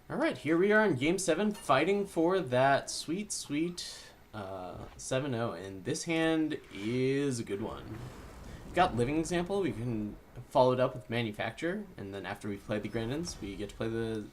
Alright, here we are in Game 7, fighting for that sweet, sweet 7-0, and this hand is a good one. We've got Living Example, we can follow it up with Manufacture, and then after we've played the Grandins, we get to play the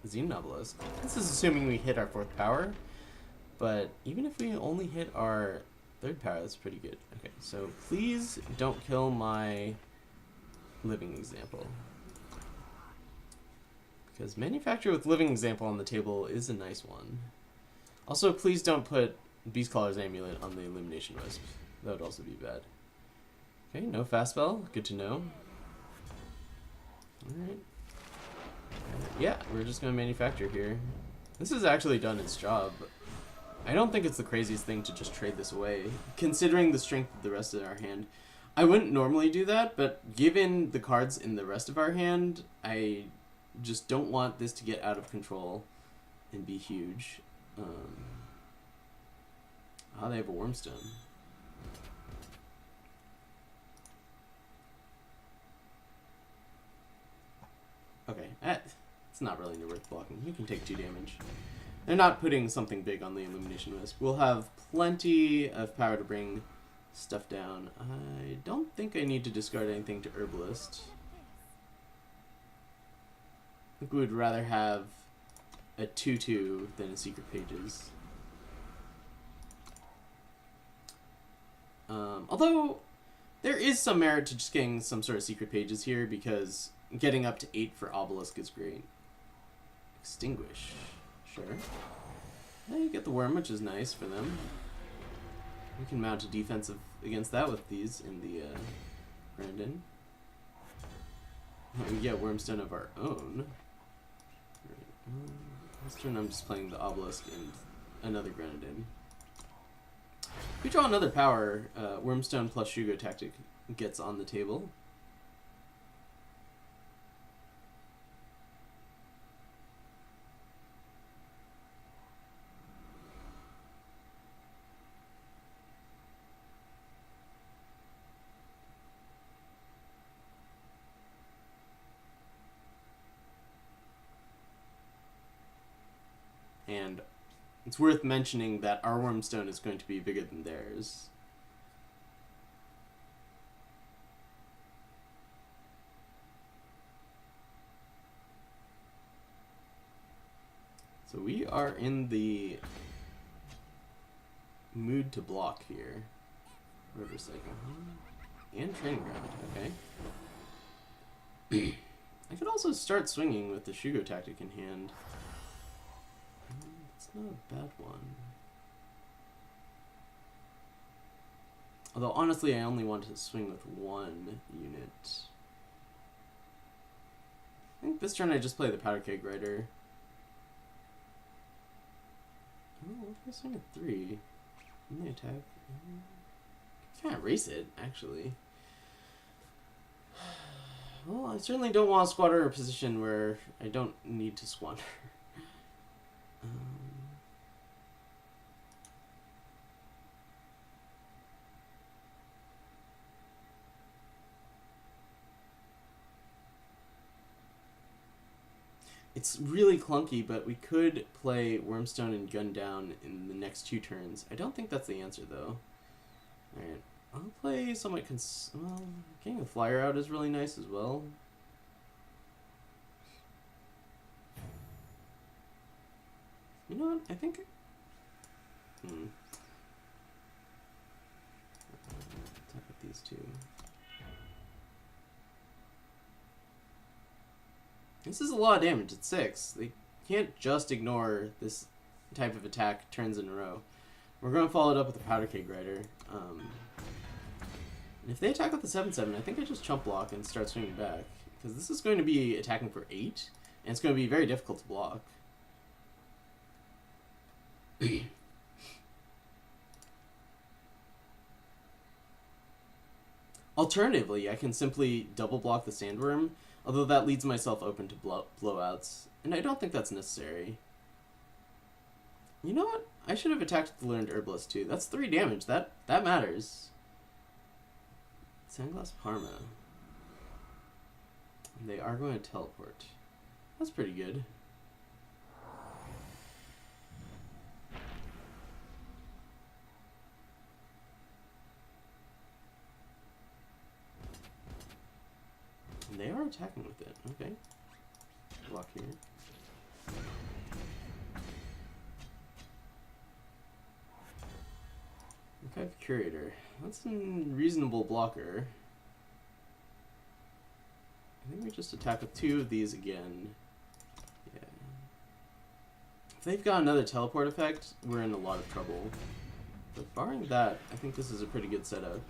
Xenon Obelisk. This is assuming we hit our 4th power, but even if we only hit our 3rd power, that's pretty good. Okay, so please don't kill my Living Example. Because Manufacture with Living Example on the table is a nice one. Also, please don't put Beastcaller's Amulet on the Illumination Wisp. That would also be bad. Okay, no fast spell. Good to know. Alright. Yeah, we're just going to Manufacture here. This has actually done its job. I don't think it's the craziest thing to just trade this away, considering the strength of the rest of our hand. I wouldn't normally do that, but given the cards in the rest of our hand, I just don't want this to get out of control and be huge. They have a Wormstone. Okay, it's not really worth blocking. You can take 2 damage. They're not putting something big on the Illumination Wisp. We'll have plenty of power to bring stuff down. I don't think I need to discard anything to Herbalist. I think we would rather have a 2/2 than a Secret Pages. Although, there is some merit to just getting some sort of Secret Pages here, because getting up to 8 for Obelisk is great. Extinguish. Sure. Yeah, you get the Worm, which is nice for them. We can mount a defensive against that with these in the Grandin. We get Wormstone of our own. Right. This turn I'm just playing the Obelisk and another Grandin. If we draw another power, Wormstone plus Shugo Tactic gets on the table. And it's worth mentioning that our Wormstone is going to be bigger than theirs. So we are in the mood to block here. River Cycle. And Training Ground, okay. I could also start swinging with the Shugo Tactic in hand. It's not a bad one. Although, honestly, I only want to swing with 1 unit. I think this turn I just play the Powder Keg Rider. Oh, what if I swing at 3? Can they attack? Can't erase it, actually. Well, I certainly don't want to squander a position where I don't need to squander. It's really clunky, but we could play Wormstone and Gun Down in the next 2 turns. I don't think that's the answer, though. Alright, I'll play somewhat well, getting the Flyer out is really nice as well. You know what? I think... Attack with these 2. This is a lot of damage. It's 6. They can't just ignore this type of attack turns in a row. We're going to follow it up with the Powder Keg Rider. And if they attack with the 7/7, I think I just chump block and start swinging back. Because this is going to be attacking for 8, and it's going to be very difficult to block. Alternatively, I can simply double block the Sandworm, although that leaves myself open to blowouts, and I don't think that's necessary. You know what? I should have attacked the Learned Herbalist too. That's 3 damage. That matters. Sandglass Parma. They are going to teleport. That's pretty good. attacking with it. Okay. Block here. Okay, Curator. That's a reasonable blocker. I think we just attack with 2 of these again. Yeah. If they've got another teleport effect, we're in a lot of trouble. But barring that, I think this is a pretty good setup.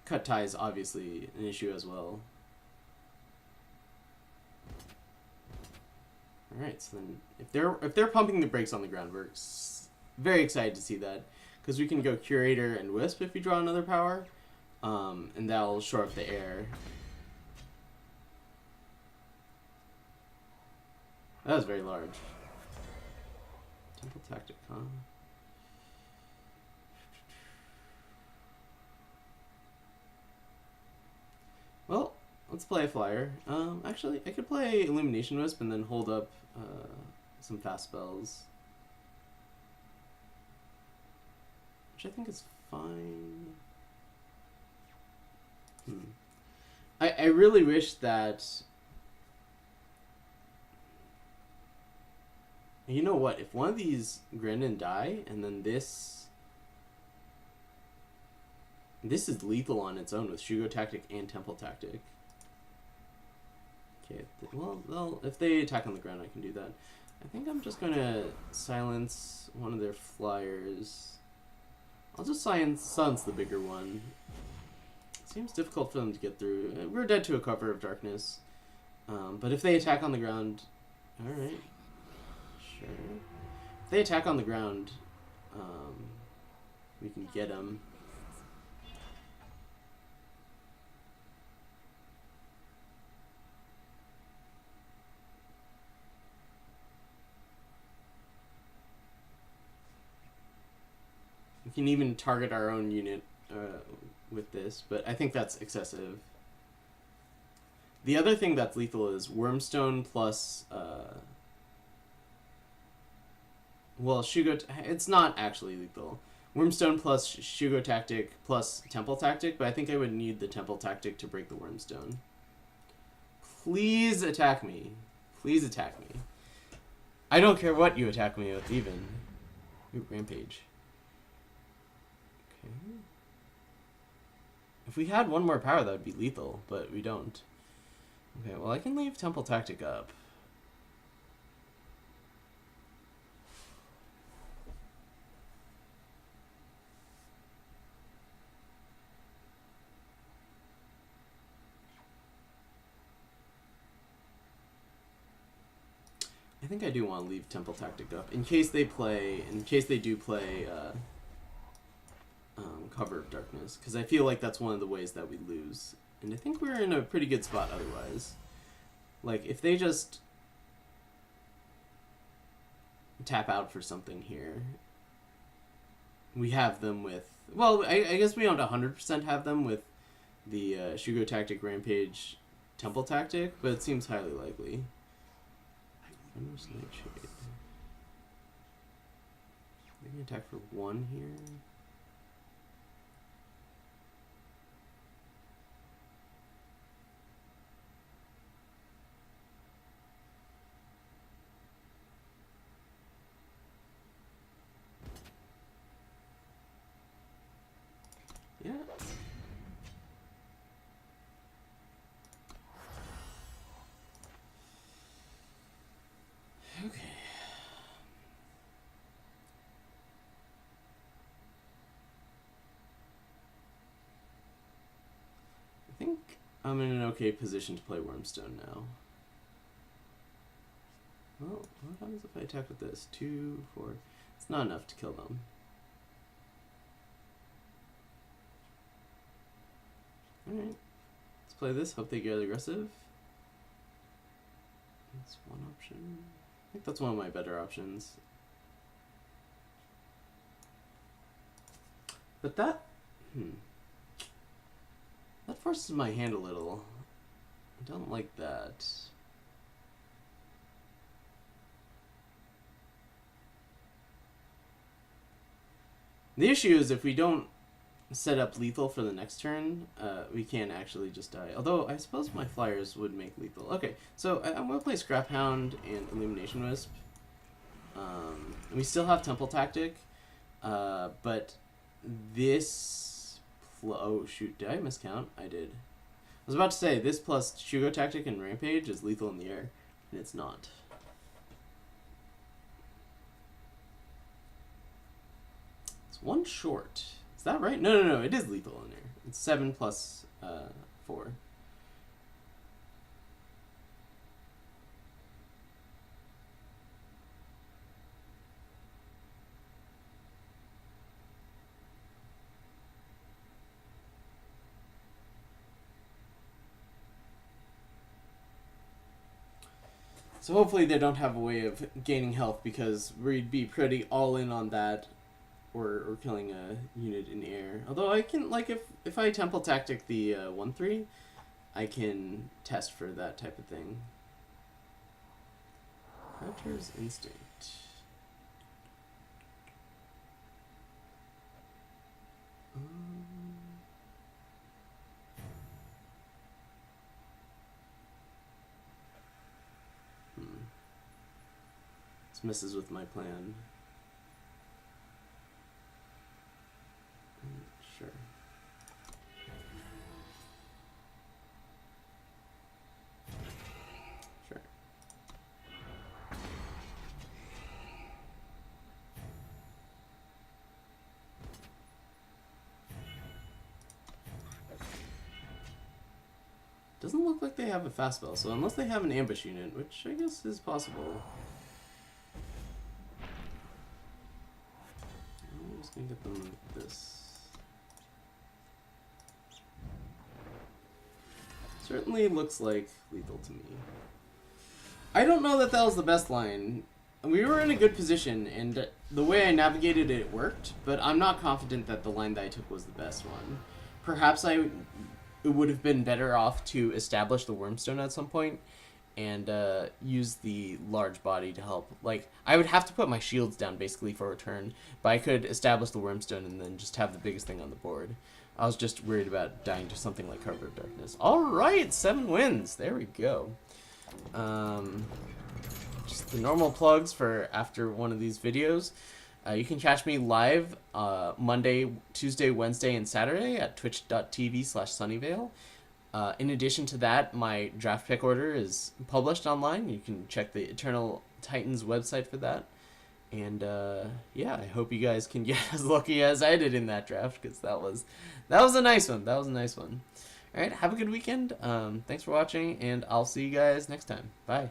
Cut tie is obviously an issue as well. Alright, so then if they're pumping the brakes on the ground, we're very excited to see that. Because we can go Curator and Wisp if we draw another power. And that'll shore up the air. That was very large. Temple Tactic, huh? Well, let's play a flyer. Actually, I could play Illumination Wisp and then hold up some fast spells. Which I think is fine. I really wish that... You know what? If one of these Grendon die, and then this is lethal on its own with Shugo Tactic and Temple Tactic. Okay, well, if they attack on the ground, I can do that. I think I'm just going to silence one of their flyers. I'll just silence the bigger one. It seems difficult for them to get through. We're dead to a cover of darkness. But if they attack on the ground... Alright. Sure. If they attack on the ground, we can get them. We can even target our own unit with this, but I think that's excessive. The other thing that's lethal is Wormstone plus... well, Shugo... It's not actually lethal. Wormstone plus Shugo Tactic plus Temple Tactic, but I think I would need the Temple Tactic to break the Wormstone. Please attack me. Please attack me. I don't care what you attack me with, even. Ooh, Rampage. Okay. If we had one more power, that would be lethal, but we don't. Okay, well, I can leave Temple Tactic up. I think I do want to leave Temple Tactic up in case they do play Cover of Darkness, because I feel like that's one of the ways that we lose, and I think we're in a pretty good spot otherwise. Like, if they just tap out for something here, we have them with, well, I guess we don't 100% have them with the Shugo Tactic, Rampage, Temple Tactic, but it seems highly likely. Nightshade. They can attack for 1 here. Yeah. Okay. I think I'm in an okay position to play Wormstone now. Well, what happens if I attack with this? 2, 4. It's not enough to kill them. Alright. Let's play this. Hope they get aggressive. That's one option. I think that's one of my better options. But that... that forces my hand a little. I don't like that. The issue is if we don't set up lethal for the next turn, we can actually just die. Although, I suppose my flyers would make lethal. Okay, so I'm going to play Scrap Hound and Illumination Wisp. We still have Temple Tactic, but this... Oh, shoot, did I miscount? I did. I was about to say, this plus Shugo Tactic and Rampage is lethal in the air, and it's not. It's one short. Is that right? No, it is lethal in there. It's 7 plus 4. So hopefully they don't have a way of gaining health, because we'd be pretty all in on that, or killing a unit in the air. Although I can, like, if I Temple Tactic the 1/3, I can test for that type of thing. Hunter's Instinct. This messes with my plan. Sure. Sure. Doesn't look like they have a fast spell, so unless they have an ambush unit, which I guess is possible. I'm just gonna get them this. Certainly looks like lethal to me. I don't know that that was the best line. We were in a good position, and the way I navigated it worked, but I'm not confident that the line that I took was the best one. Perhaps it would have been better off to establish the Wormstone at some point and use the large body to help. Like, I would have to put my shields down basically for a turn, but I could establish the Wormstone and then just have the biggest thing on the board. I was just worried about dying to something like Harbor of Darkness. Alright, 7 wins. There we go. Just the normal plugs for after one of these videos. You can catch me live Monday, Tuesday, Wednesday, and Saturday at twitch.tv/sunnyvale. In addition to that, my draft pick order is published online. You can check the Eternal Titans website for that. And yeah, I hope you guys can get as lucky as I did in that draft, because that was a nice one. That was a nice one. All right, have a good weekend. Thanks for watching, and I'll see you guys next time. Bye.